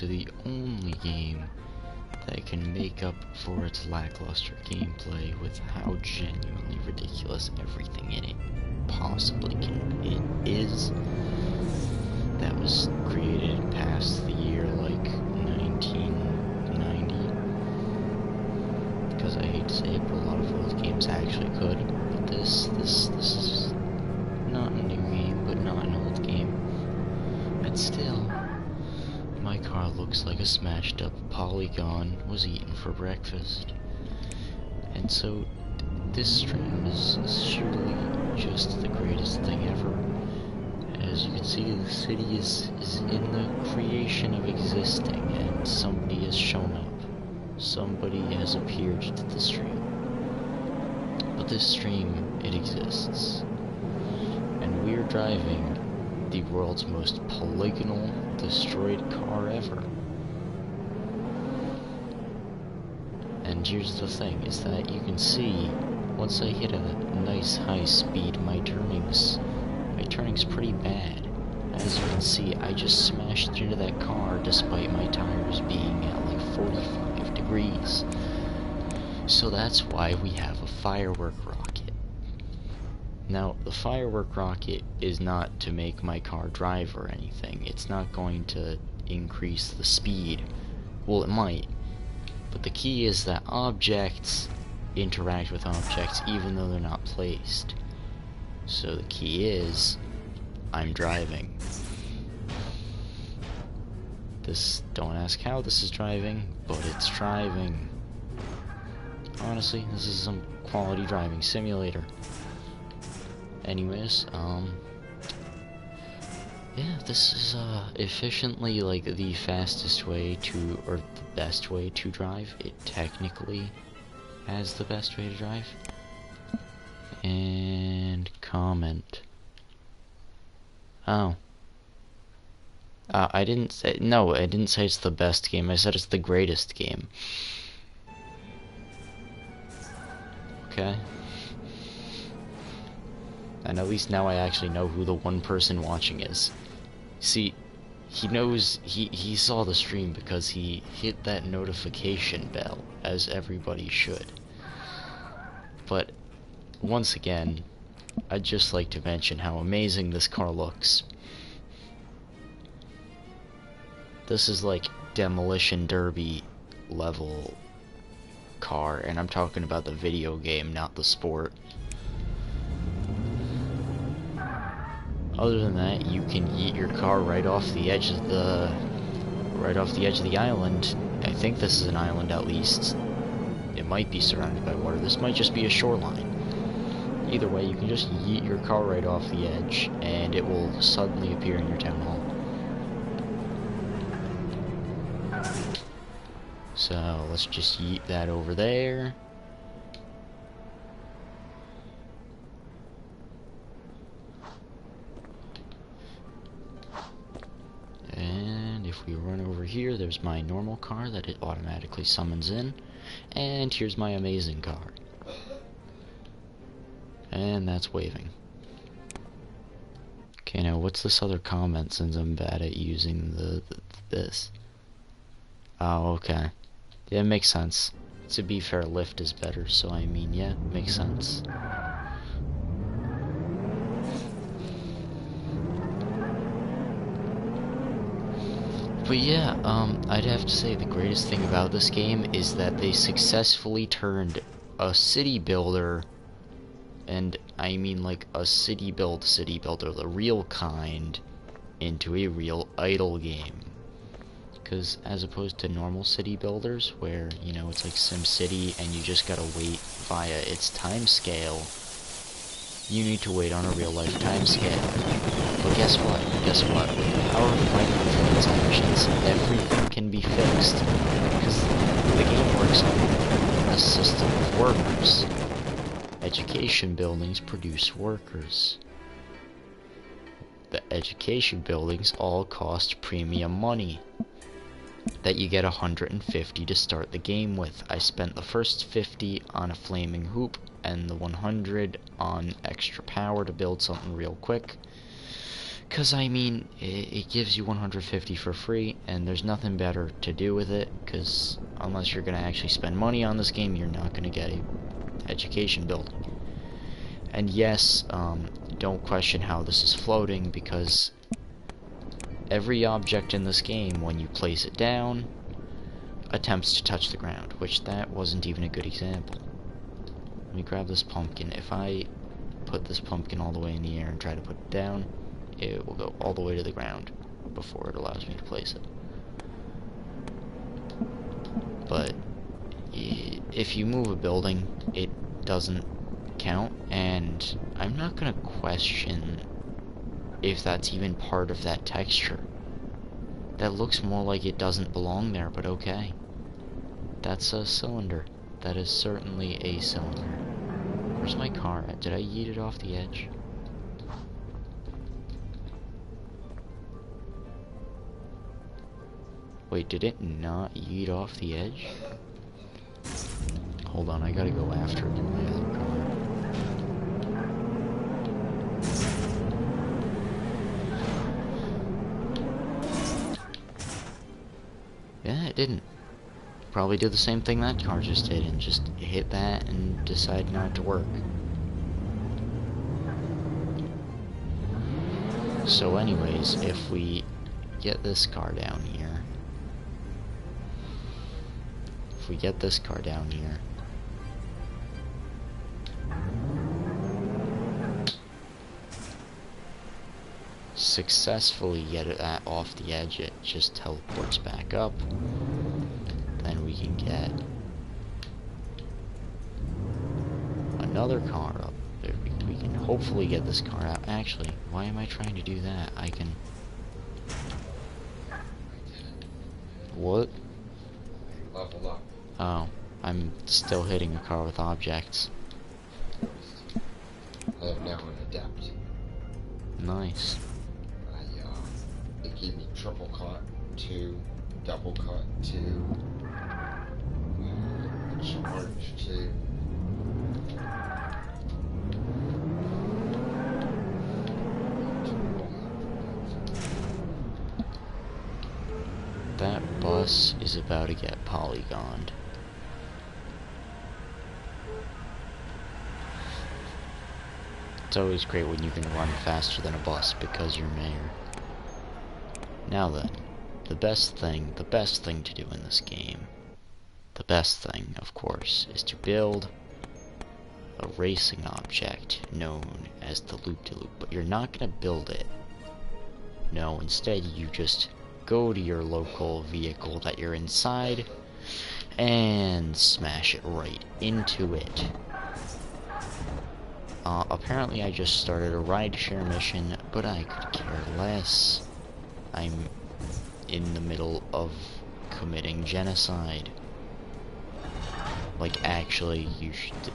to the only game that can make up for its lackluster gameplay with how genuinely ridiculous everything in it possibly is. That was created past the year like 1990. Because I hate to say it, but a lot of old games actually could. But this is not a new game, but not an old game. And still, my car looks like a smashed up polygon was eaten for breakfast. And so, this stream is surely just the greatest thing ever. As you can see, the city is in the creation of existing, and somebody has shown up. Somebody has appeared to the stream. But this stream, it exists. And we're driving the world's most polygonal, destroyed car ever. And here's the thing, is that you can see, once I hit a nice high speed, my turning's pretty bad. As you can see, I just smashed into that car despite my tires being at like 45 degrees. So that's why we have a firework rocket. Now, the firework rocket is not to make my car drive or anything. It's not going to increase the speed. Well, it might. But the key is that objects interact with objects even though they're not placed. So the key is, I'm driving. Don't ask how this is driving, but it's driving. Honestly, this is some quality driving simulator. Anyways, yeah, this is, efficiently, like, the fastest way to, or the best way to drive. It technically has the best way to drive. And comment. Oh. I didn't say it's the best game, I said it's the greatest game. Okay. And at least now I actually know who the one person watching is. See, he knows, he saw the stream because he hit that notification bell, as everybody should. But, once again, I'd just like to mention how amazing this car looks. This is like Demolition Derby level car, and I'm talking about the video game, not the sport. Other than that, you can yeet your car right off the edge of the island. I think this is an island, at least. It might be surrounded by water. This might just be a shoreline. Either way, you can just yeet your car right off the edge, and it will suddenly appear in your town hall. So, let's just yeet that over there. And if we run over here, there's my normal car that it automatically summons in. And here's my amazing car. And that's waving. Okay, now what's this other comment, since I'm bad at using this? Oh, okay. Yeah, it makes sense. To be fair, lift is better, so I mean, yeah, makes sense. But yeah, I'd have to say the greatest thing about this game is that they successfully turned a city builder, and I mean like a city builder, the real kind, into a real idle game. Because as opposed to normal city builders, where, you know, it's like SimCity and you just gotta wait via its time scale, you need to wait on a real life time scale. But guess what? With the power of microtransactions, everything can be fixed. Because the game works on a system of workers. Education buildings produce workers. The education buildings all cost premium money that you get 150 to start the game with. I spent the first 50 on a flaming hoop and the 100 on extra power to build something real quick. Because, I mean, it gives you 150 for free, and there's nothing better to do with it, because unless you're going to actually spend money on this game, you're not going to get a education building. And yes, don't question how this is floating, because every object in this game, when you place it down, attempts to touch the ground, which that wasn't even a good example. Let me grab this pumpkin. If I put this pumpkin all the way in the air and try to put it down, it will go all the way to the ground before it allows me to place it. But if you move a building, it doesn't count, and I'm not gonna question if that's even part of that texture. That looks more like it doesn't belong there, but okay. That's a cylinder. That is certainly a cylinder. Where's my car at? Did I yeet it off the edge? Wait, did it not yeet off the edge? Hold on, I gotta go after it in my other car. Yeah, it didn't. Probably did the same thing that car just did and just hit that and decided not to work. So anyways, if we get this car down here, successfully get it off the edge, it just teleports back up. Then we can get another car up. We can hopefully get this car out. Actually, why am I trying to do that? I can... What? Level up. Oh, I'm still hitting a car with objects. I am now an adept. Nice. It gave me triple cut, 2, double cut, 2, charge, 2. That bus is about to get polygoned. It's always great when you can run faster than a bus because you're mayor. Now then, the best thing to do in this game, the best thing, of course, is to build a racing object known as the loop-de-loop, but you're not gonna build it. No, instead you just go to your local vehicle that you're inside and smash it right into it. Apparently I just started a rideshare mission, but I could care less. I'm in the middle of committing genocide. Like, actually,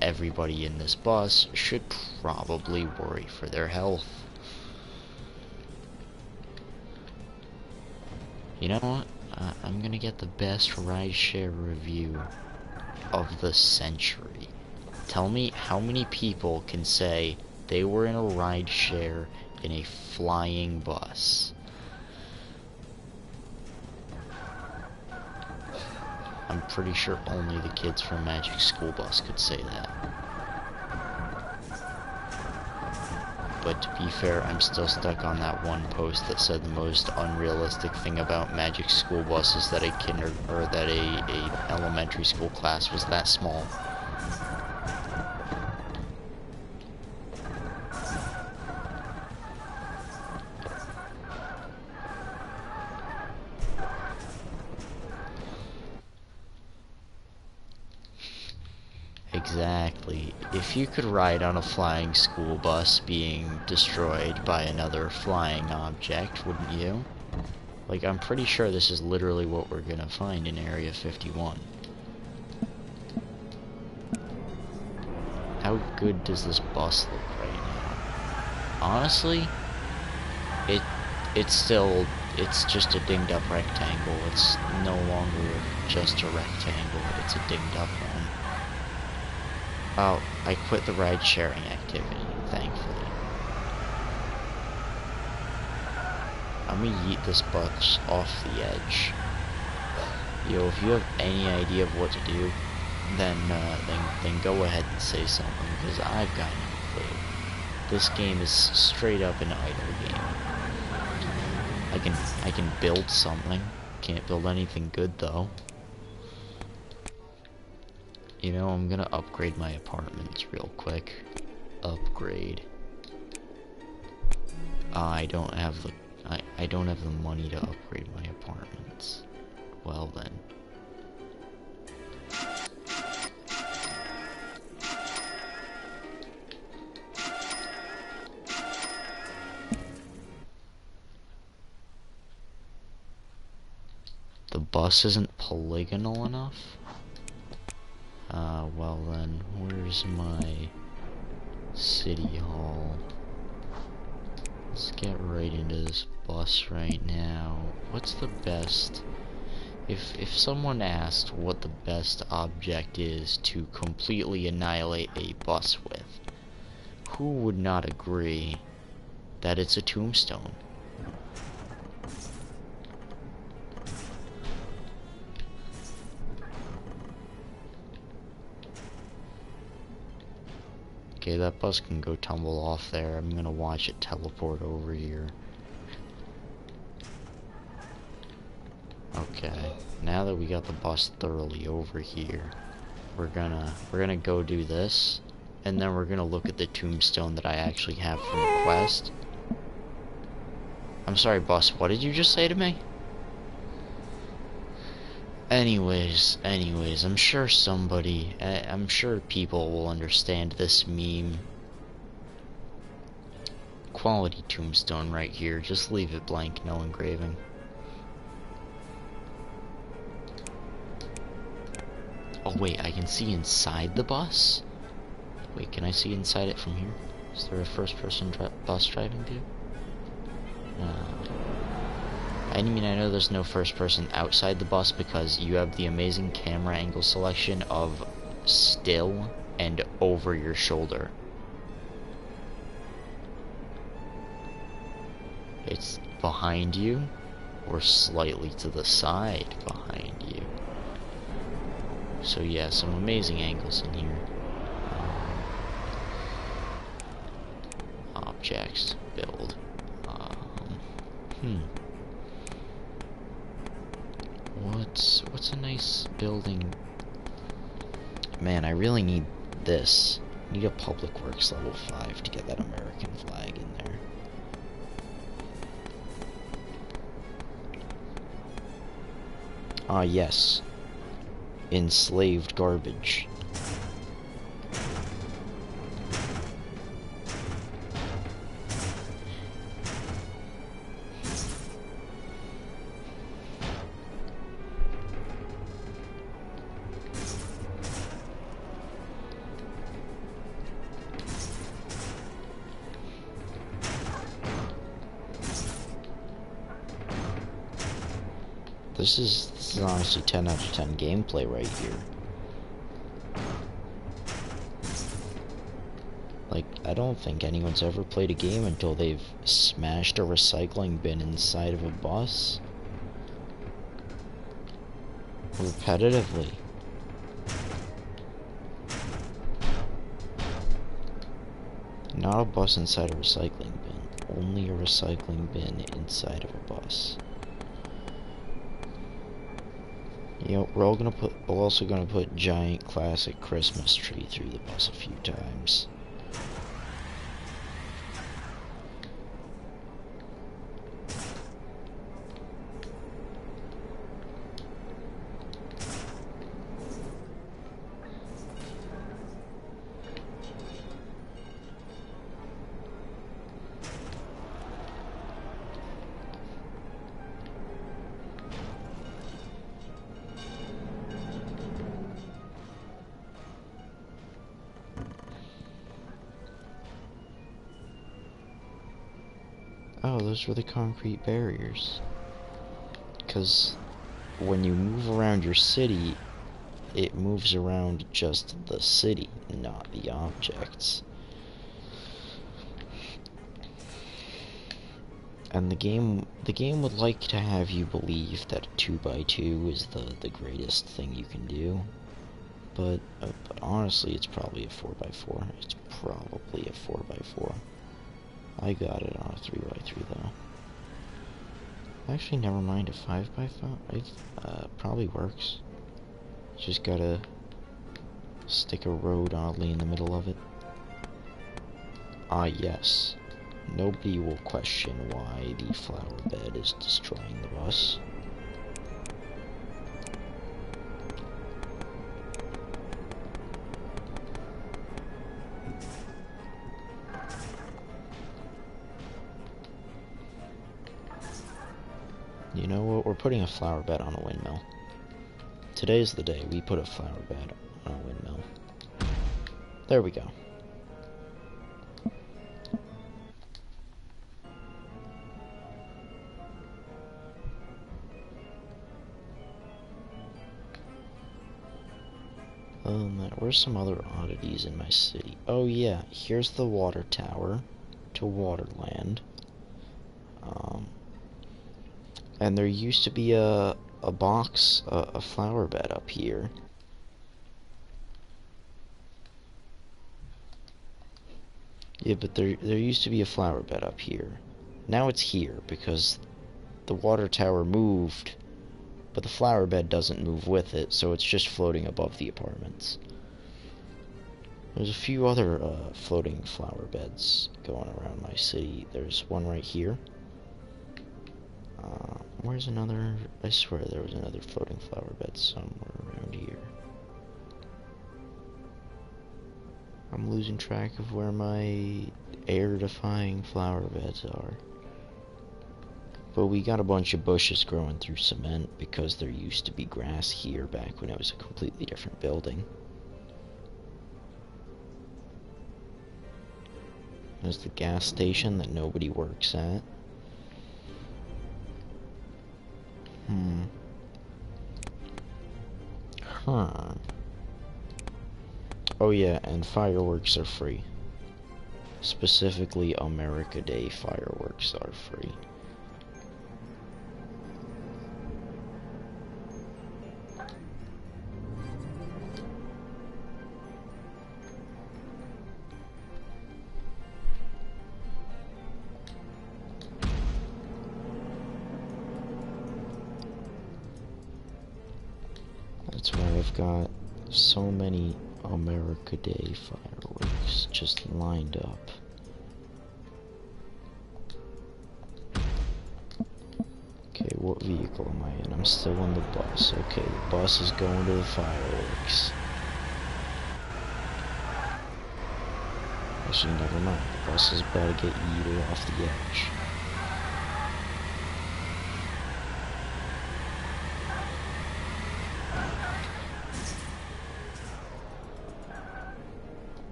everybody in this bus should probably worry for their health. You know what? I'm gonna get the best rideshare review of the century. Tell me how many people can say they were in a rideshare in a flying bus. I'm pretty sure only the kids from Magic School Bus could say that. But to be fair, I'm still stuck on that one post that said the most unrealistic thing about Magic School Bus is that a elementary school class was that small. Exactly. If you could ride on a flying school bus being destroyed by another flying object, wouldn't you? Like, I'm pretty sure this is literally what we're gonna find in Area 51. How good does this bus look right now? Honestly, it's just a dinged up rectangle. It's no longer just a rectangle, it's a dinged up one. Oh, I quit the ride-sharing activity, thankfully. I'm gonna yeet this bus off the edge. Yo, if you have any idea of what to do, then go ahead and say something, because I've got no clue. This game is straight up an idle game. I can build something. Can't build anything good though. You know, I'm gonna upgrade my apartments real quick. Upgrade. I don't have the money to upgrade my apartments. Well then. The bus isn't polygonal enough? Well then, where's my city hall? Let's get right into this bus right now. What's the best? If someone asked what the best object is to completely annihilate a bus with, who would not agree that it's a tombstone? Okay, that bus can go tumble off there. I'm gonna watch it teleport over here. Okay, now that we got the bus thoroughly over here, we're gonna go do this, and then we're gonna look at the tombstone that I actually have from the quest. I'm sorry, bus, what did you just say to me? Anyways, I'm sure I'm sure people will understand this meme. Quality tombstone right here, just leave it blank, no engraving. Oh wait, I can see inside the bus? Wait, can I see inside it from here? Is there a first-person bus driving view? I mean, I know there's no first person outside the bus because you have the amazing camera angle selection of still and over your shoulder. It's behind you or slightly to the side behind you. So yeah, some amazing angles in here. Objects, build. What's a nice building? Man, I really need this. I need a Public Works level 5 to get that American flag in there. Ah, yes. Enslaved garbage. This is honestly 10 out of 10 gameplay right here. Like, I don't think anyone's ever played a game until they've smashed a recycling bin inside of a bus. Repetitively. Not a bus inside a recycling bin. Only a recycling bin inside of a bus. You know, we're also gonna put giant classic Christmas tree through the bus a few times. Oh, those were the concrete barriers. Because when you move around your city, it moves around just the city, not the objects. And the game would like to have you believe that a 2x2 is the greatest thing you can do. But honestly, it's probably a 4x4. It's probably a 4x4. I got it on a 3x3 though. Actually, never mind, a 5x5. It probably works. Just gotta stick a road oddly in the middle of it. Ah, yes. Nobody will question why the flower bed is destroying the bus. You know what? We're putting a flower bed on a windmill. Today's the day we put a flower bed on a windmill. There we go. Where's some other oddities in my city? Oh yeah, here's the water tower to Waterland. And there used to be a box, a flower bed up here. Yeah, but there used to be a flower bed up here. Now it's here because the water tower moved, but the flower bed doesn't move with it, so it's just floating above the apartments. There's a few other floating flower beds going around my city. There's one right here. Where's another? I swear there was another floating flower bed somewhere around here. I'm losing track of where my air-defying flower beds are. But we got a bunch of bushes growing through cement because there used to be grass here back when it was a completely different building. There's the gas station that nobody works at. Huh. Oh yeah, and fireworks are free. Specifically, America Day fireworks are free. That's why I've got so many America Day fireworks just lined up. Okay, what vehicle am I in? I'm still in the bus. Okay, the bus is going to the fireworks. Actually, never mind. The bus is about to get yeeted off the edge.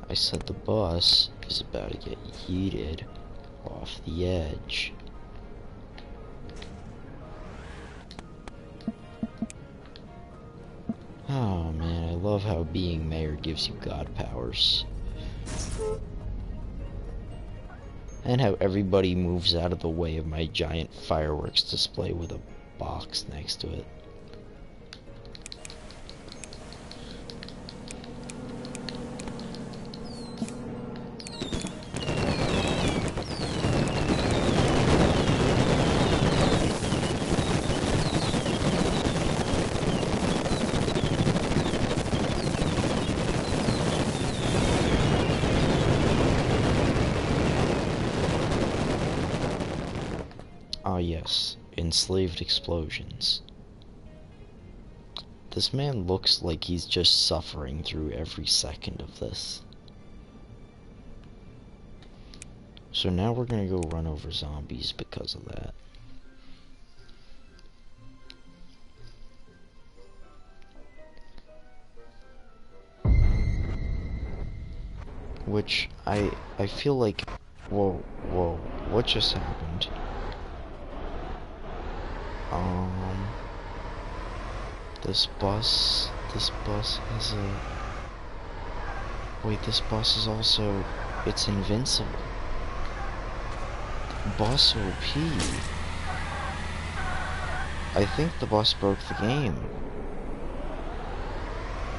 I said the bus is about to get yeeted off the edge. Oh man, I love how being mayor gives you god powers. And how everybody moves out of the way of my giant fireworks display with a box next to it. Ah yes, enslaved explosions. This man looks like he's just suffering through every second of this. So now we're gonna go run over zombies because of that. Which, I feel like, whoa, what just happened? This bus has a... Wait, this bus is also... It's invincible. Bus OP. I think the bus broke the game.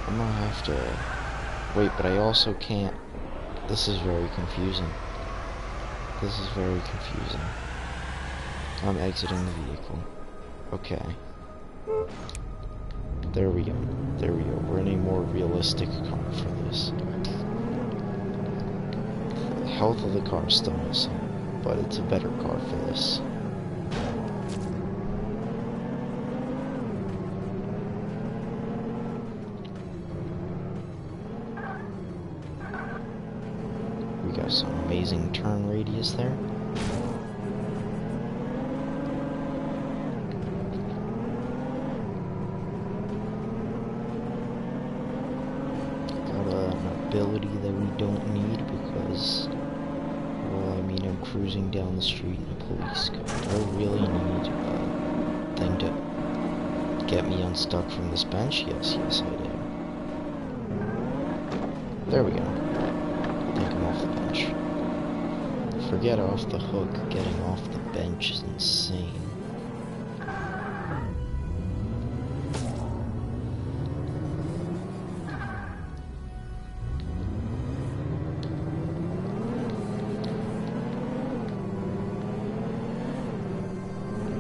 I'm gonna have to... Wait, but I also can't... This is very confusing. This is very confusing. I'm exiting the vehicle. Okay. There we go. There we go. We're in a more realistic car for this. The health of the car is still missing, but it's a better car for this. We got some amazing turn radius there. Ability that we don't need because, well, I mean, I'm cruising down the street in a police car. Do I really need a thing to get me unstuck from this bench? Yes, yes, I do. There we go. I think I'm off the bench. Forget off the hook. Getting off the bench is insane.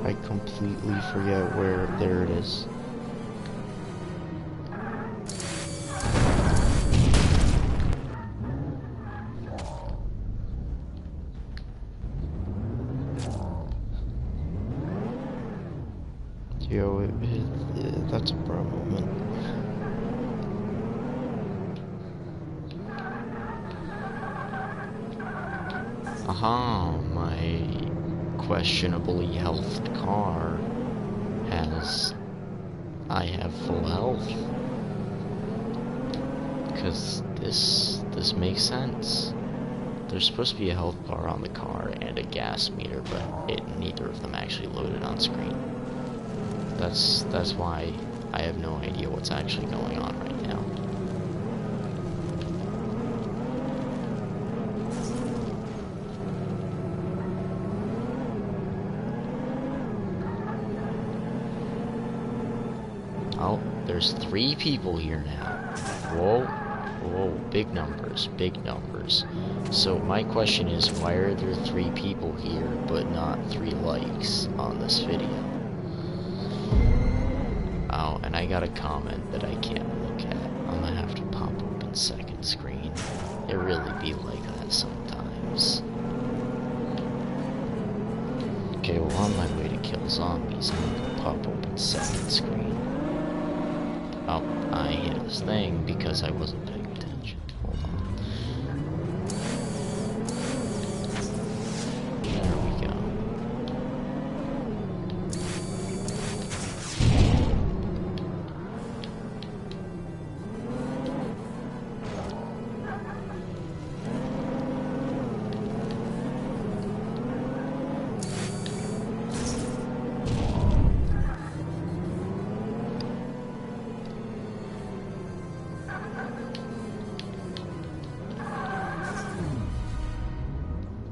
I completely forget where. There it is. Yo, that's a bro moment. Aha, my questionably healthed car has... I have full health. Because this makes sense. There's supposed to be a health bar on the car and a gas meter, but neither of them actually loaded on screen. That's why I have no idea what's actually going on right now. Oh, there's 3 people here now. Whoa, whoa, big numbers, big numbers. So my question is, why are there 3 people here, but not 3 likes on this video? Oh, and I got a comment that I can't look at. I'm gonna have to pop open second screen. It really be like that sometimes. Okay, well, on my way to kill zombies, I'm gonna pop open second screen. Oh, I hit this thing because I wasn't paying attention. Hold on. There we go.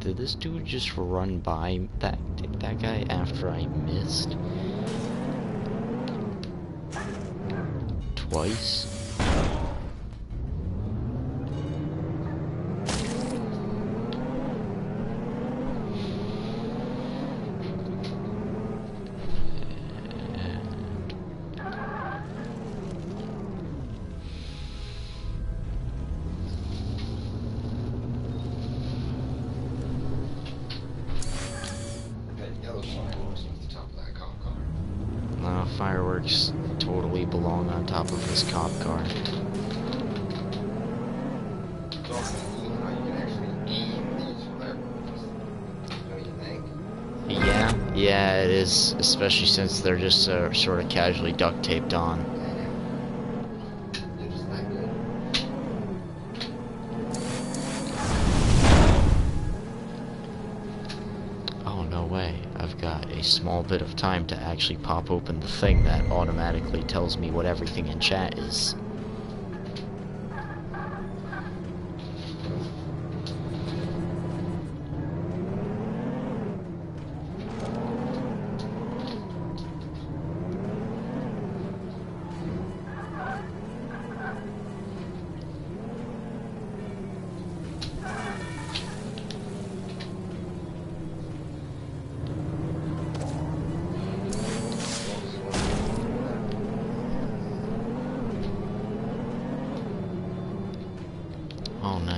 Did this dude just run by that guy after I missed? Twice? Fireworks totally belong on top of this cop car. Yeah, it is, especially since they're just sort of casually duct taped on. Oh, no way. I've got a small bit of time to actually pop open the thing that automatically tells me what everything in chat is.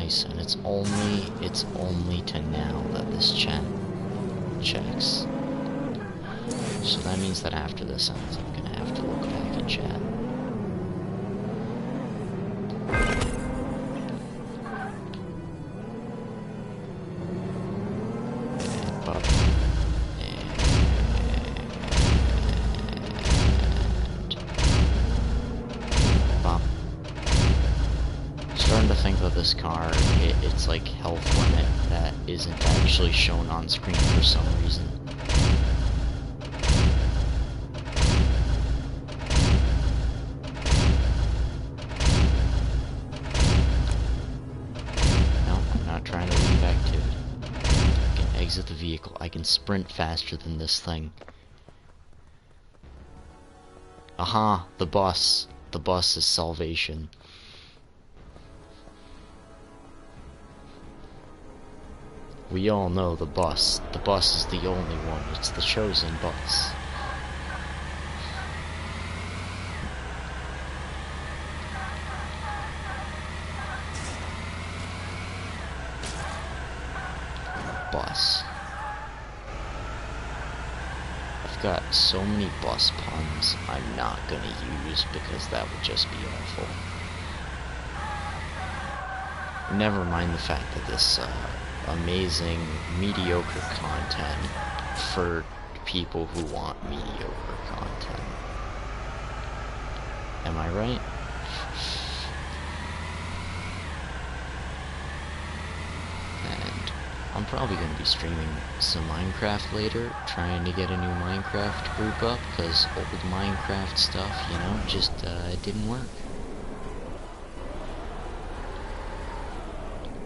nice, and it's only to now that this chat checks. So that means that after this ends, I'm gonna have to look back and chat. Starting to think that this car, it's like health limit that isn't actually shown on screen for some reason. No, I'm not trying to leave activity. I can exit the vehicle. I can sprint faster than this thing. Aha, the bus. The bus is salvation. We all know the bus. The bus is the only one. It's the chosen bus. Bus. I've got so many bus puns I'm not gonna use because that would just be awful. Never mind the fact that this, amazing, mediocre content for people who want mediocre content. Am I right? And I'm probably going to be streaming some Minecraft later, trying to get a new Minecraft group up, because old Minecraft stuff, you know, just, it didn't work.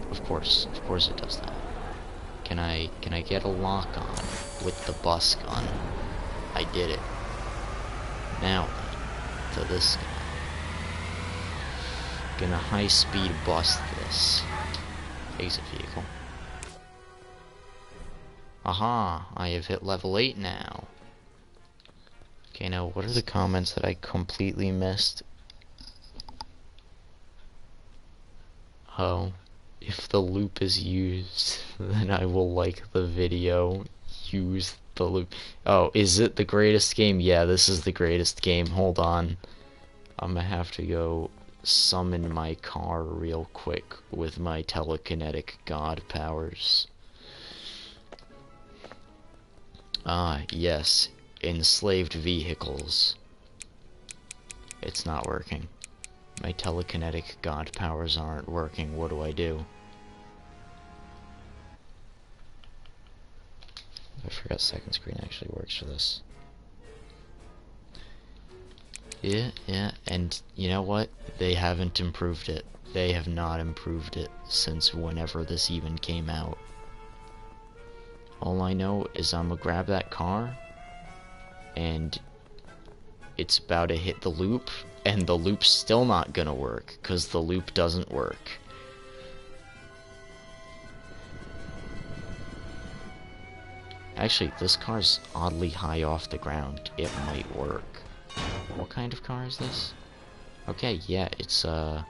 Of course it does that. Can I get a lock on with the bus gun? I did it. Now then, to this guy. Gonna high speed bust this. Exit vehicle. Aha, I have hit level 8 now. Okay, now what are the comments that I completely missed? Oh. If the loop is used, then I will like the video. Use the loop. Oh, is it the greatest game? Yeah, this is the greatest game. Hold on. I'm gonna have to go summon my car real quick with my telekinetic god powers. Ah, yes. Enslaved vehicles. It's not working. My telekinetic god powers aren't working. What do I do? I forgot second screen actually works for this. Yeah, and you know what? They haven't improved it. They have not improved it since whenever this even came out. All I know is I'm gonna grab that car, and it's about to hit the loop, and the loop's still not gonna work, because the loop doesn't work. Actually, this car's oddly high off the ground. It might work. What kind of car is this? Okay, yeah, it's, I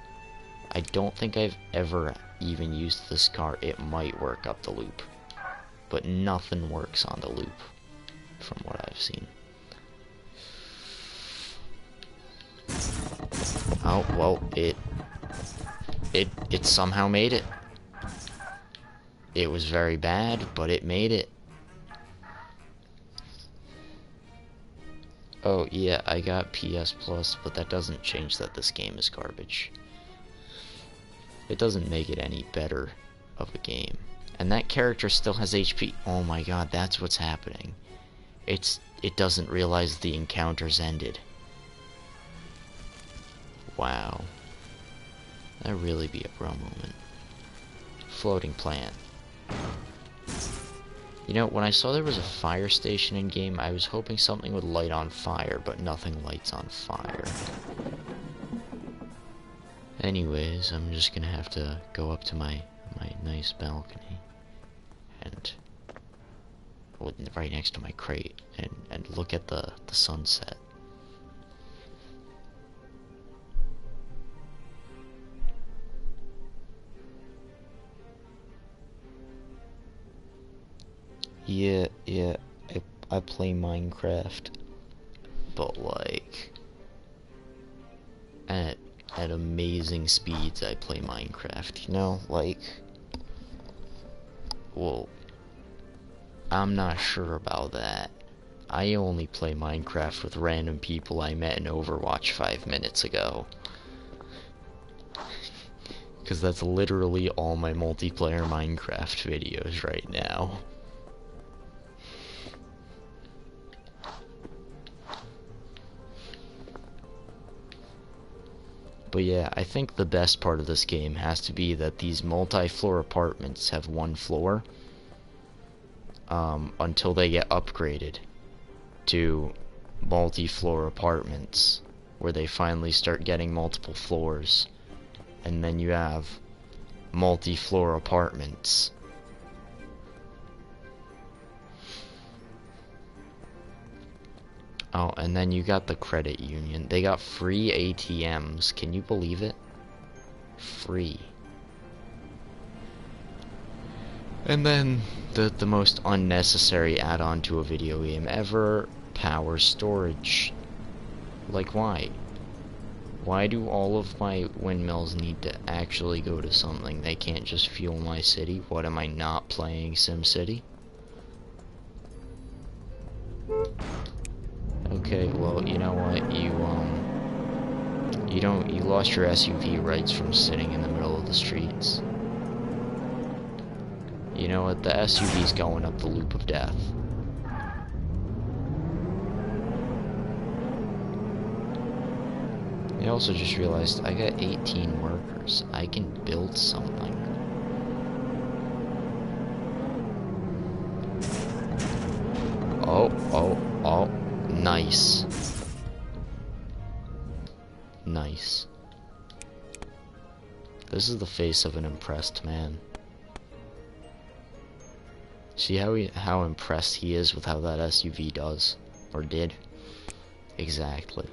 don't think I've ever even used this car. It might work up the loop. But nothing works on the loop, from what I've seen. Oh, well, it somehow made it. It was very bad, but it made it. Oh, yeah, I got PS Plus, but that doesn't change that this game is garbage. It doesn't make it any better of a game. And that character still has HP. Oh my god, that's what's happening. It doesn't realize the encounter's ended. Wow. That'd really be a bro moment. Floating plant. You know, when I saw there was a fire station in game, I was hoping something would light on fire, but nothing lights on fire. Anyways, I'm just gonna have to go up to my nice balcony and right next to my crate and look at the sunset. Yeah, I play Minecraft, but like at amazing speeds. I play Minecraft, you know, like, well, I'm not sure about that. I only play Minecraft with random people I met in Overwatch 5 minutes ago. Because that's literally all my multiplayer Minecraft videos right now. But yeah, I think the best part of this game has to be that these multi-floor apartments have one floor, until they get upgraded to multi-floor apartments, where they finally start getting multiple floors, and then you have multi-floor apartments. Oh, and then you got the credit union. They got free ATMs. Can you believe it? Free. And then the most unnecessary add-on to a video game ever, power storage. Like, why? Why do all of my windmills need to actually go to something? They can't just fuel my city? What, am I not playing SimCity? Okay, well, you know what? You lost your SUV rights from sitting in the middle of the streets. You know what? The SUV's going up the loop of death. I also just realized I got 18 workers. I can build something. Oh, nice. Nice. This is the face of an impressed man. See how impressed he is with how that SUV does? Or did? Exactly.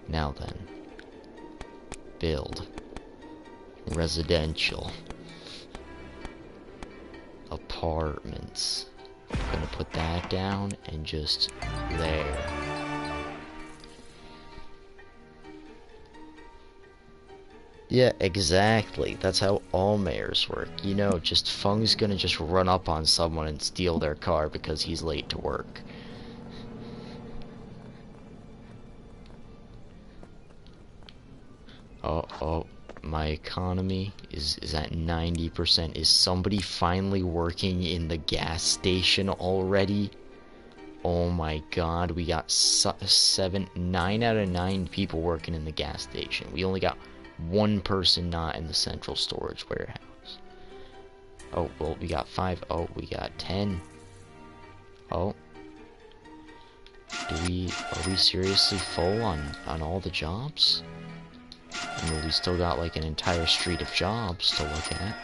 Now then. Build. Residential. Apartments. I'm gonna put that down and just there. Yeah, exactly. That's how all mayors work. You know, just Fung's gonna just run up on someone and steal their car because he's late to work. Oh, my economy is at 90%. Is somebody finally working in the gas station already? Oh my god, we got 9 out of 9 people working in the gas station. We only got one person not in the central storage warehouse. Oh, well, we got 5. Oh, we got 10. Oh. Are we seriously full on all the jobs? I mean, we still got like an entire street of jobs to look at.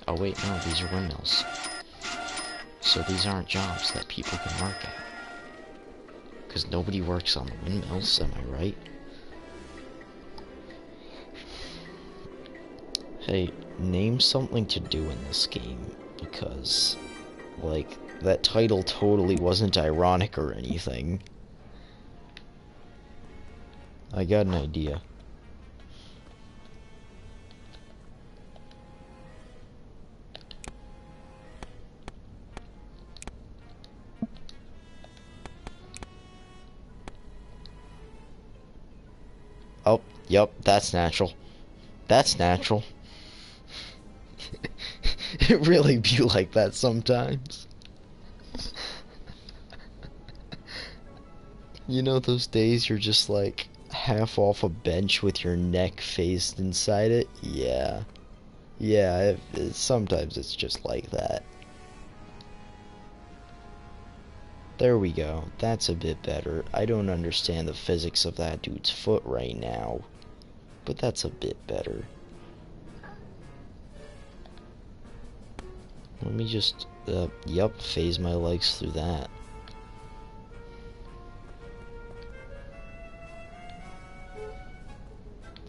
Oh wait, no, these are windmills. So these aren't jobs that people can work at. Because nobody works on the windmills, am I right? Hey, name something to do in this game, because, like, that title totally wasn't ironic or anything. I got an idea. Oh, yep, that's natural. That's natural. It really be like that sometimes. You know those days you're just like half off a bench with your neck faced inside it? Yeah. Yeah, sometimes it's just like that. There we go. That's a bit better. I don't understand the physics of that dude's foot right now, but that's a bit better. Let me just, yep, phase my legs through that.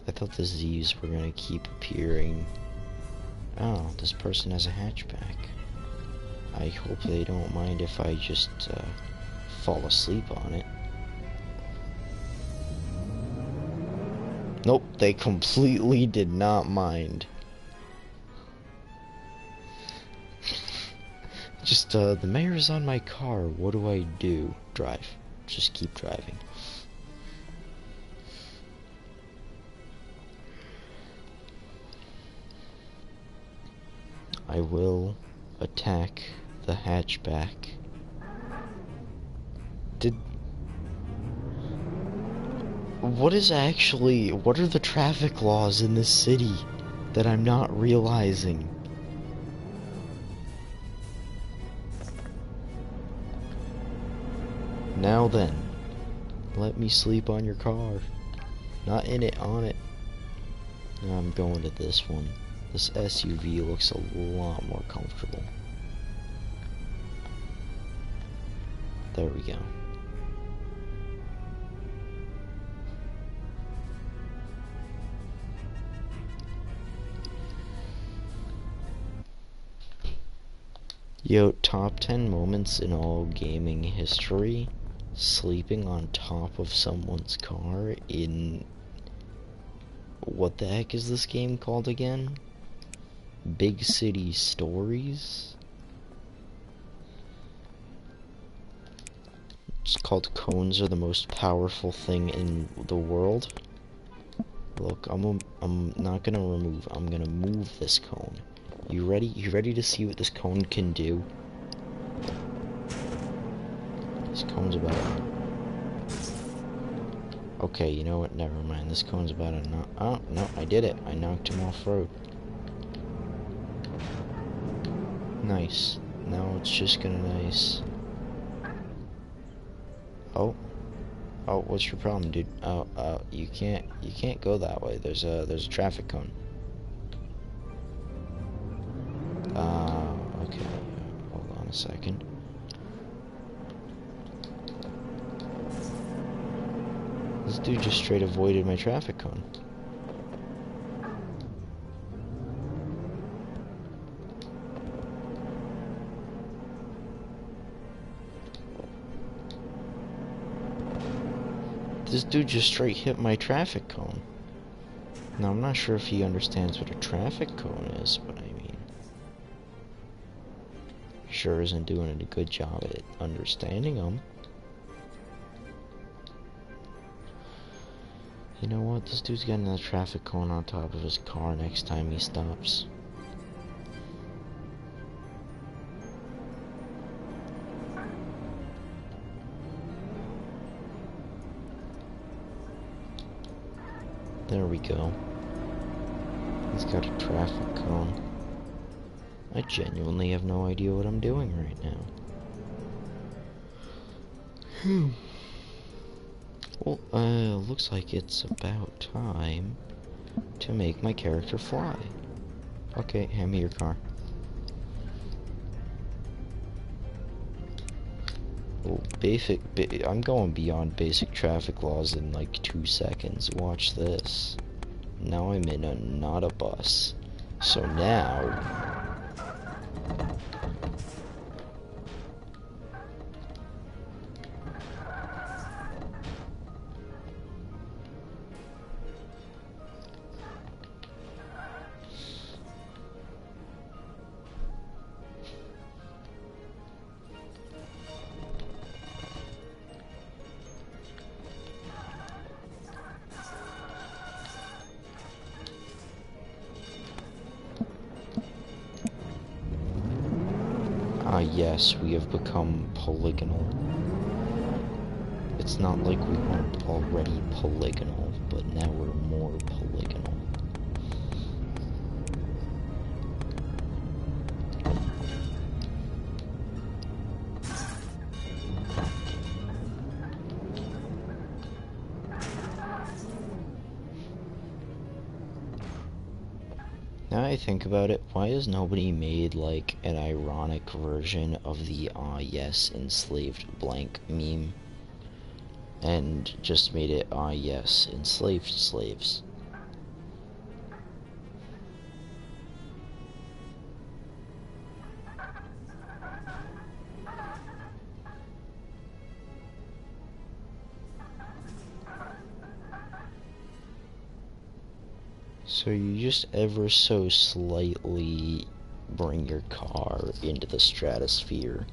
I thought the Z's were gonna keep appearing. Oh, this person has a hatchback. I hope they don't mind if I just fall asleep on it. Nope, they completely did not mind. Just, the mayor's on my car. What do I do? Drive. Just keep driving. I will attack the hatchback. What are the traffic laws in this city that I'm not realizing? Now then, let me sleep on your car. Not in it, on it. Now I'm going to this one. This SUV looks a lot more comfortable. There we go. Yo, top 10 moments in all gaming history. Sleeping on top of someone's car in... What the heck is this game called again? Big City Stories? It's called Cones Are the Most Powerful Thing in the World. Look, I'm not gonna remove, I'm gonna move this cone. You ready? You ready to see what this cone can do? This cone's about... Okay, you know what? Never mind. This cone's about a knock... Oh, no, I did it. I knocked him off-road. Nice. Now it's just gonna nice... Oh. Oh, what's your problem, dude? Oh, you can't go that way. There's a traffic cone. Okay. Hold on a second. This dude just straight avoided my traffic cone. This dude just straight hit my traffic cone. Now, I'm not sure if he understands what a traffic cone is, but I mean... Sure isn't doing a good job at understanding them. You know what? This dude's getting a traffic cone on top of his car next time he stops. There we go. He's got a traffic cone. I genuinely have no idea what I'm doing right now. Well, looks like it's about time to make my character fly. Okay, hand me your car. Well, I'm going beyond basic traffic laws in like 2 seconds. Watch this. Now I'm in not a bus. So now... yes, we have become polygonal. It's not like we weren't already polygonal, but now we're more polygonal. Now I think about it, why has nobody made, like, an ironic version of the yes, enslaved blank meme? And just made it, yes, enslaved slaves. So you just ever so slightly bring your car into the stratosphere.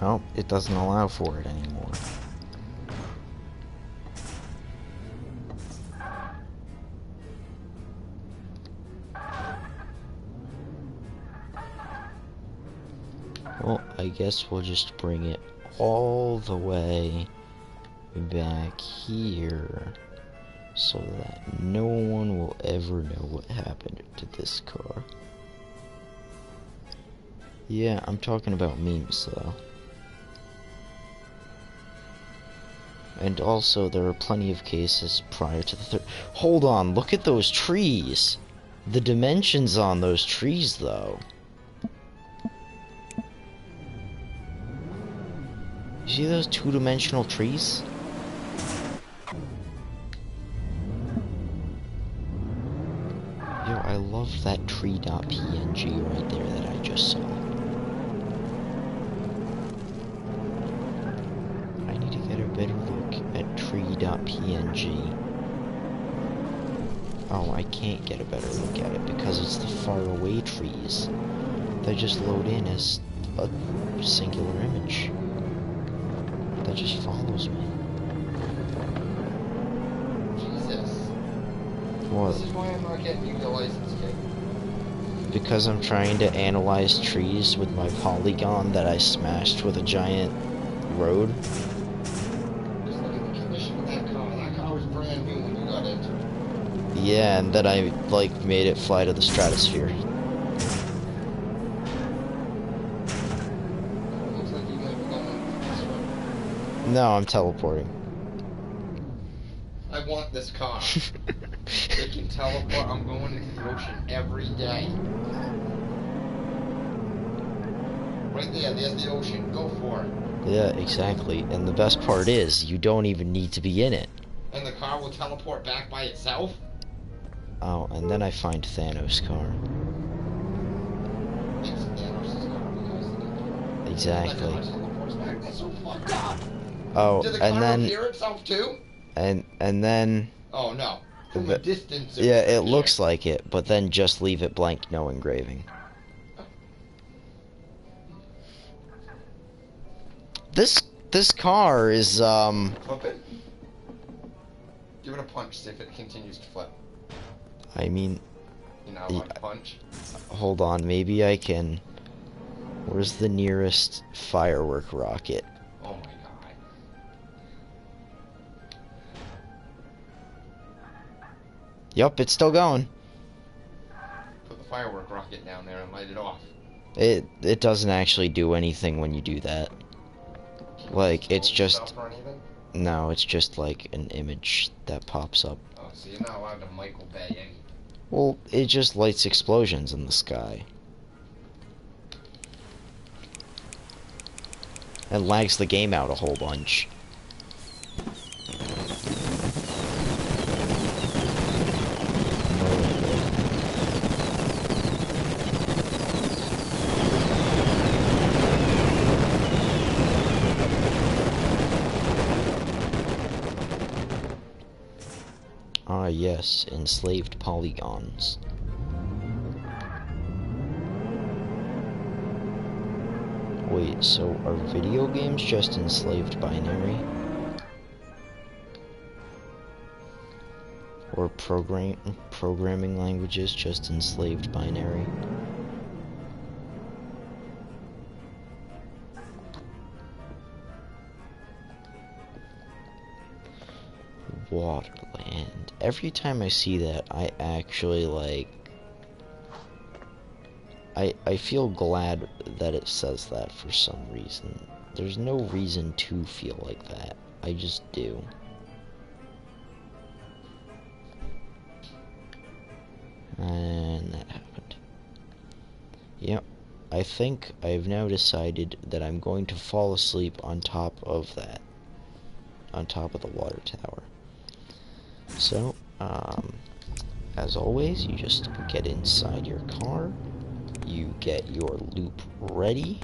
Oh, it doesn't allow for it anymore. Well, I guess we'll just bring it all the way back here so that no one will ever know what happened to this car. Yeah, I'm talking about memes though. And also, there are plenty of cases prior to the third. Hold on, look at those trees! The dimensions on those trees, though. You see those two-dimensional trees? Yo, I love that tree.png right there that I just saw. I need to get a better look at tree.png. Oh, I can't get a better look at it because it's the faraway trees. They just load in as a singular image that just follows me. Jesus. What? This is why I'm not getting you the license kit. Because I'm trying to analyze trees with my polygon that I smashed with a giant road. Just look at the condition of that car. That car was brand new when you got into it. Yeah, and then I, like, made it fly to the stratosphere. Looks like you might be going this way. No, I'm teleporting. I want this car. It can teleport. I'm going into the ocean every day. Right there, there's the ocean. Go for it. Yeah, exactly. And the best part is, you don't even need to be in it. And the car will teleport back by itself? Oh, and then I find Thanos' car. It's Thanos' car because Exactly. that car teleports back. That's so fucked up. Oh, Did the and car then, repair itself too? and then, Oh no. From a distance. yeah, it was looks like it, but then just leave it blank, no engraving. This car is, Flip it. Give it a punch, see if it continues to flip. I mean, You know, like punch. hold on, maybe I can... Where's the nearest firework rocket? Oh my god. Yup, it's still going. Put the firework rocket down there and light it off. It doesn't actually do anything when you do that. Like, it's just... Or anything? No, it's just like an image that pops up. Oh, so you're not allowed to Michael Bay anything. Well, it just lights explosions in the sky. It lags the game out a whole bunch. Ah, yes, enslaved polygons. Wait, so are video games just enslaved binary? Or programming languages just enslaved binary? Waterland. Every time I see that, I actually, like... I feel glad that it says that for some reason. There's no reason to feel like that. I just do. And that happened. Yep. I think I've now decided that I'm going to fall asleep on top of that. On top of the water tower. So, as always, you just get inside your car. You get your loop ready.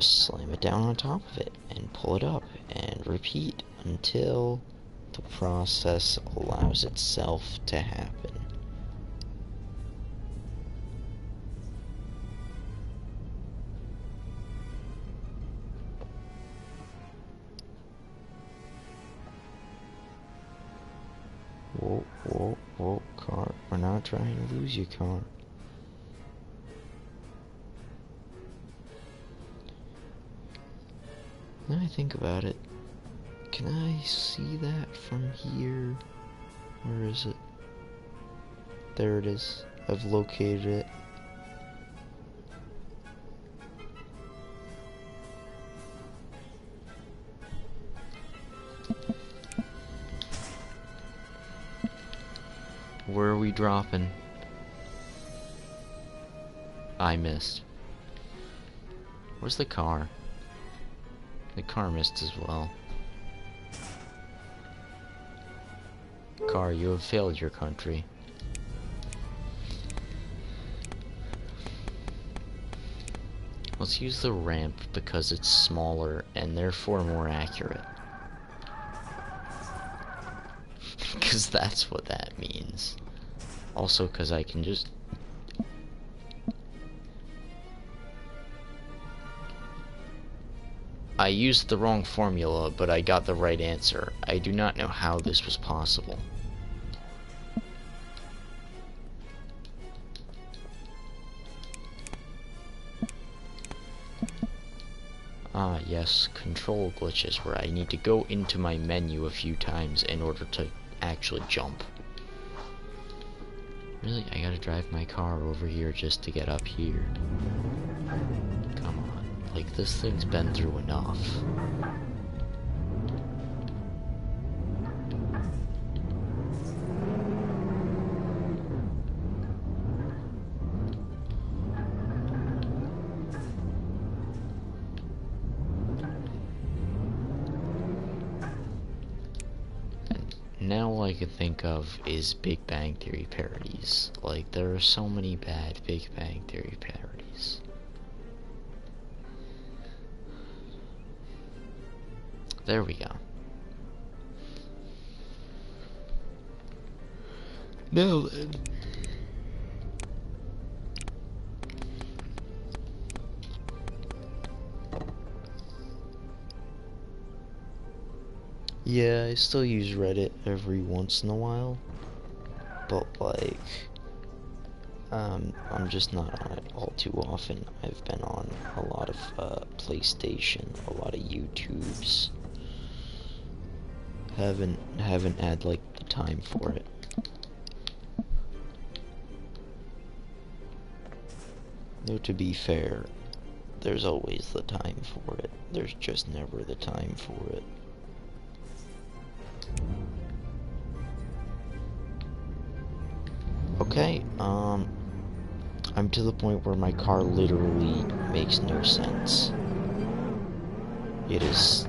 just slam it down on top of it and pull it up and repeat until the process allows itself to happen. Whoa, whoa, whoa, car. We're not trying to lose you, car. Now I think about it, can I see that from here? Where is it? There it is. I've located it. Where are we dropping? I missed. Where's the car? The car missed as well. Car, you have failed your country. Let's use the ramp because it's smaller and therefore more accurate. Because that's what that means. Also because I can just... I used the wrong formula, but I got the right answer. I do not know how this was possible. Ah, yes, control glitches where I need to go into my menu a few times in order to actually jump. Really? I gotta drive my car over here just to get up here. Come on. Like, this thing's been through enough. Now all I can think of is Big Bang Theory parodies. Like, there are so many bad Big Bang Theory parodies. There we go. Now then. Yeah, I still use Reddit every once in a while, but like, I'm just not on it all too often. I've been on a lot of PlayStation, a lot of YouTubes. Haven't had like the time for it. Though to be fair, there's always the time for it. There's just never the time for it. Okay, I'm to the point where my car literally makes no sense. It is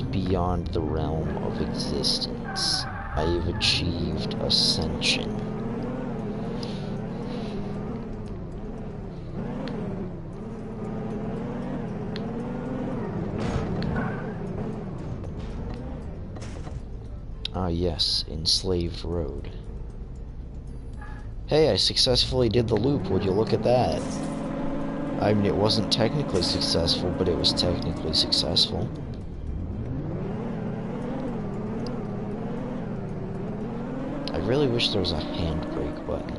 beyond the realm of existence. I have achieved ascension. Ah yes, Enslaved Road. Hey, I successfully did the loop, would you look at that? I mean, it wasn't technically successful, but it was technically successful. I really wish there was a handbrake button,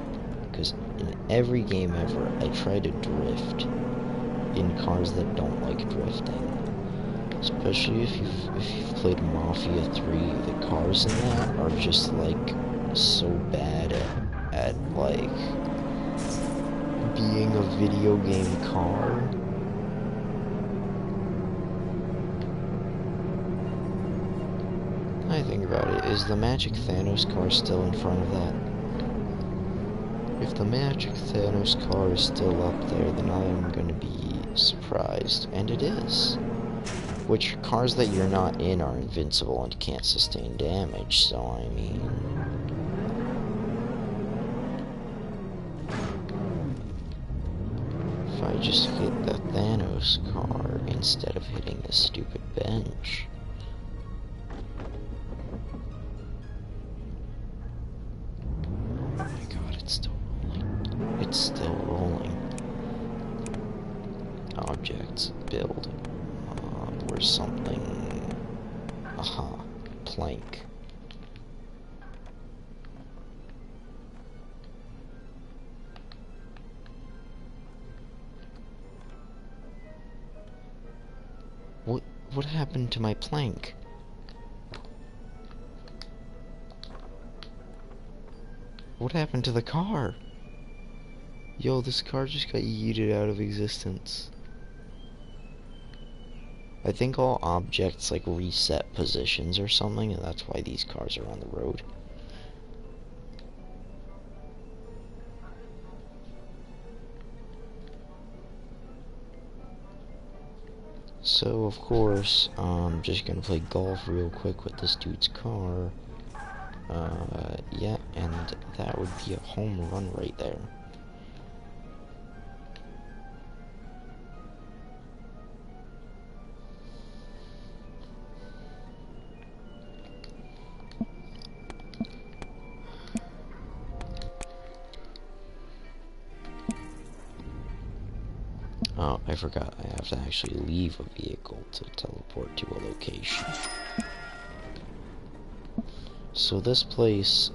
because in every game ever, I try to drift in cars that don't like drifting. Especially if you've played Mafia 3, the cars in that are just like so bad at like being a video game car. I think about it, is the Magic Thanos car still in front of that? If the Magic Thanos car is still up there, then I am gonna be surprised, and it is. Which, cars that you're not in are invincible and can't sustain damage, so I mean... If I I just hit the Thanos car instead of hitting the stupid bench? Oh my god, it's still rolling. It's still rolling. Objects, build. Where's something? Aha, plank. What happened to my plank? What happened to the car? Yo, this car just got yeeted out of existence. I think all objects like reset positions or something, and that's why these cars are on the road. So, of course, I'm just gonna play golf real quick with this dude's car. Yeah, and that would be a home run right there. Oh, I forgot. I have to actually leave a vehicle to teleport to a location. So this place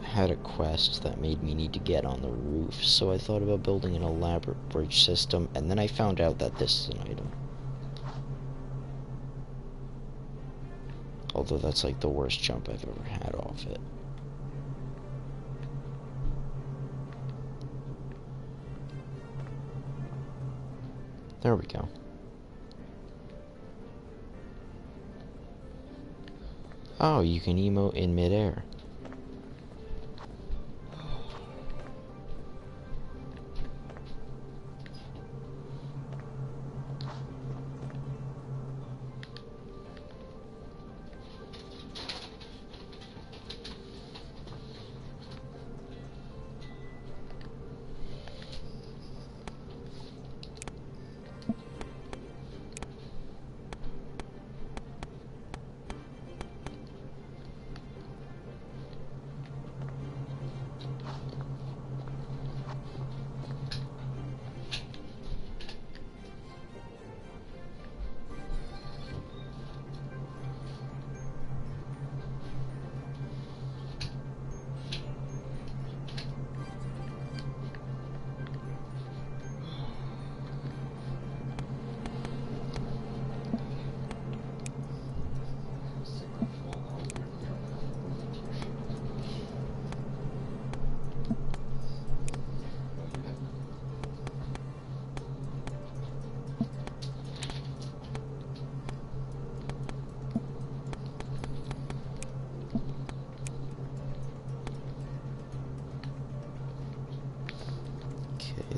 had a quest that made me need to get on the roof, so I thought about building an elaborate bridge system, and then I found out that this is an item. Although that's like the worst jump I've ever had off it. There we go. Oh, you can emote in midair.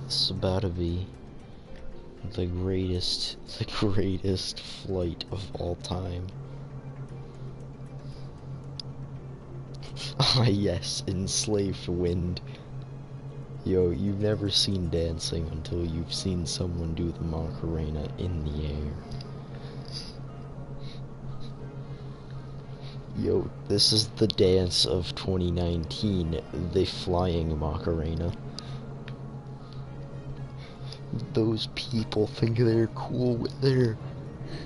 This is about to be the greatest flight of all time. Ah yes, enslaved wind. Yo, you've never seen dancing until you've seen someone do the Macarena in the air. Yo, this is the dance of 2019, the flying Macarena. Those people think they're cool with their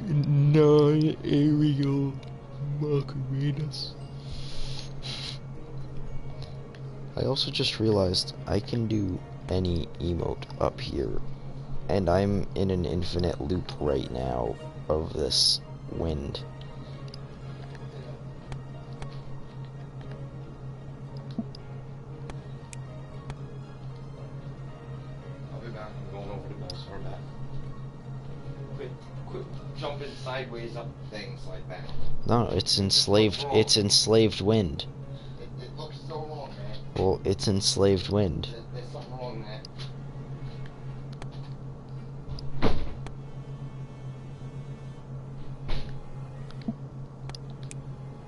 non-aerial Macarenas. I also just realized I can do any emote up here, and I'm in an infinite loop right now of this wind. Quit jumping sideways up things like that. No, it's enslaved wind. It looks so wrong, man. Well, it's enslaved wind. There's something wrong there.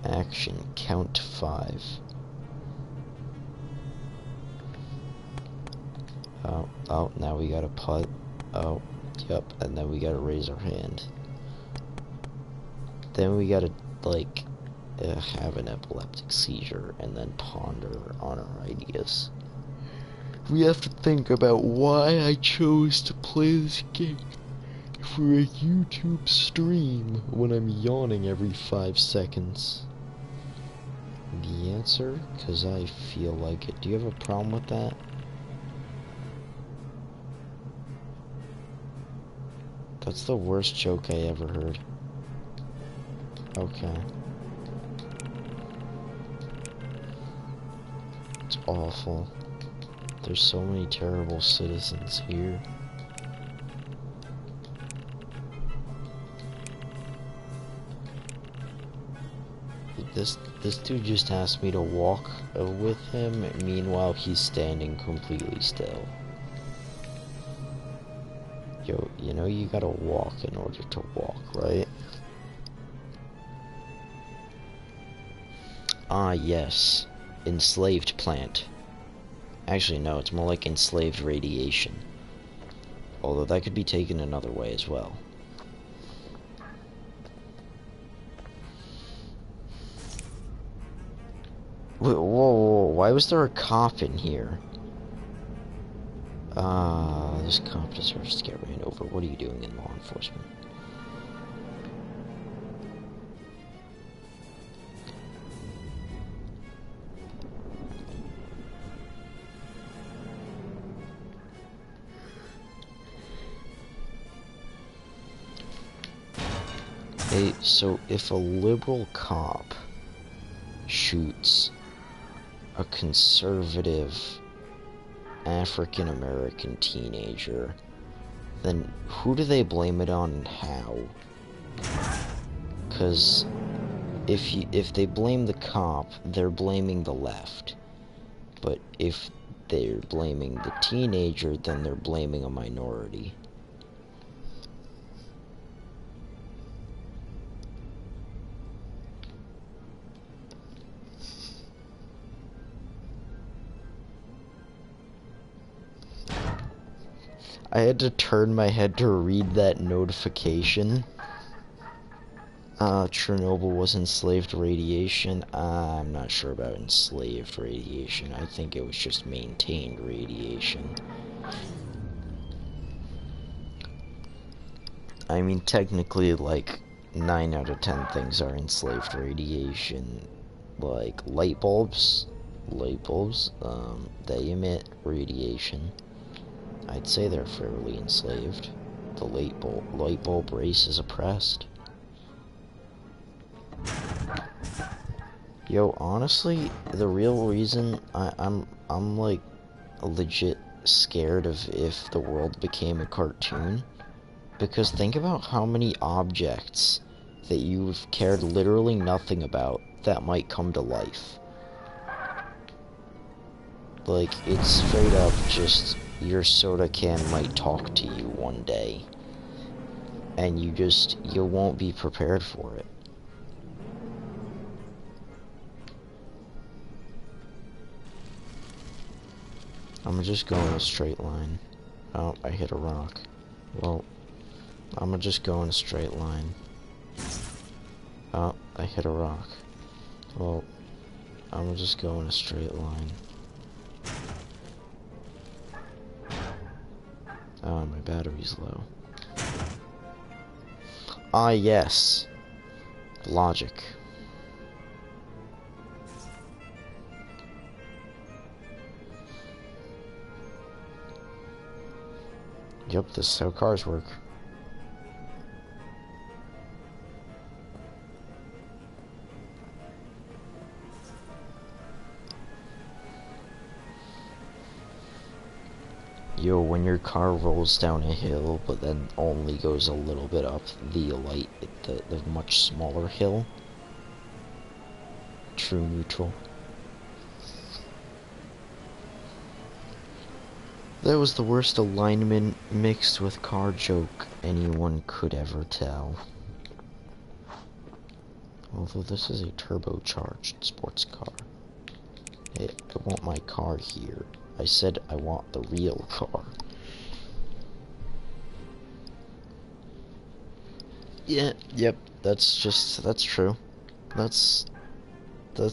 Action, count 5. Oh, now we got a putt. Oh, yep, and then we gotta raise our hand. Then we gotta, like, have an epileptic seizure and then ponder on our ideas. We have to think about why I chose to play this game for a YouTube stream when I'm yawning every 5 seconds. The answer? 'Cause I feel like it. Do you have a problem with that? That's the worst joke I ever heard. Okay. It's awful. There's so many terrible citizens here. This dude just asked me to walk with him, meanwhile he's standing completely still. Yo, you know you gotta walk in order to walk, right? Ah, yes. Enslaved plant. Actually, no, it's more like enslaved radiation. Although that could be taken another way as well. Whoa, whoa, why was there a cop in here? This cop deserves to get ran over. What are you doing in law enforcement? Hey, so if a liberal cop shoots a conservative African-American teenager, then who do they blame it on and how? Because if they blame the cop, they're blaming the left. But if they're blaming the teenager, then they're blaming a minority. I had to turn my head to read that notification. Chernobyl was enslaved radiation. I'm not sure about enslaved radiation. I think it was just maintained radiation. I mean, technically, like, 9 out of 10 things are enslaved radiation. Like, light bulbs, they emit radiation. I'd say they're fairly enslaved. The light bulb race is oppressed. Yo, honestly, the real reason I'm like legit scared of if the world became a cartoon, because think about how many objects that you've cared literally nothing about that might come to life. Like, it's straight up just your soda can might talk to you one day, and you won't be prepared for it. I'm gonna just go in a straight line. Oh, I hit a rock. Well, I'm gonna just go in a straight line. Oh, I hit a rock. Well, I'm gonna just go in a straight line. Oh, my battery's low. Ah, yes. Logic. Yep, this is how cars work. Yo, when your car rolls down a hill, but then only goes a little bit up the much smaller hill. True neutral. That was the worst alignment mixed with car joke anyone could ever tell. Although this is a turbocharged sports car. Hey, I want my car here. I said I want the real car. Yeah, yep, that's true. That's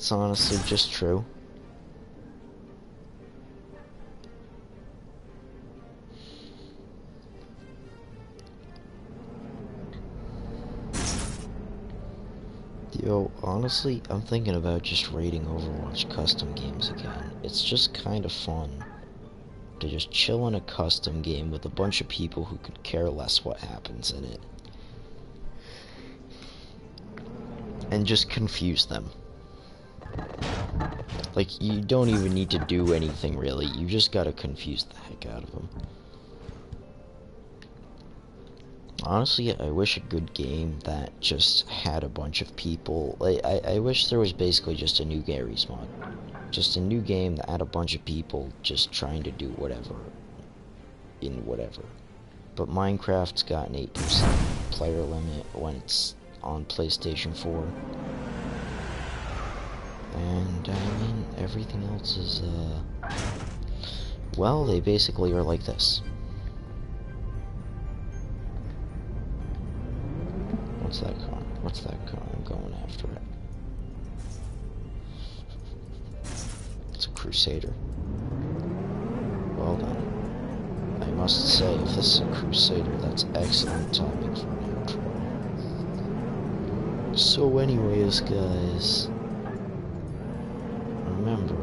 honestly just true. Yo, honestly, I'm thinking about just raiding Overwatch custom games again. It's just kind of fun to just chill in a custom game with a bunch of people who could care less what happens in it. And just confuse them. Like, you don't even need to do anything really, you just gotta confuse the heck out of them. Honestly, I wish a good game that just had a bunch of people. Like, I wish there was basically just a new Garry's mod. Just a new game that had a bunch of people just trying to do whatever. In whatever. But Minecraft's got an 8% player limit when it's on PlayStation 4. And, I mean, everything else is, well, they basically are like this. What's that car? What's that car? I'm going after it. It's a Crusader. Well then. I must say, if this is a Crusader, that's excellent timing for an outro. So anyways, guys, remember,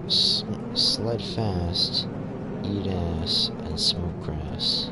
sled fast, eat ass, and smoke grass.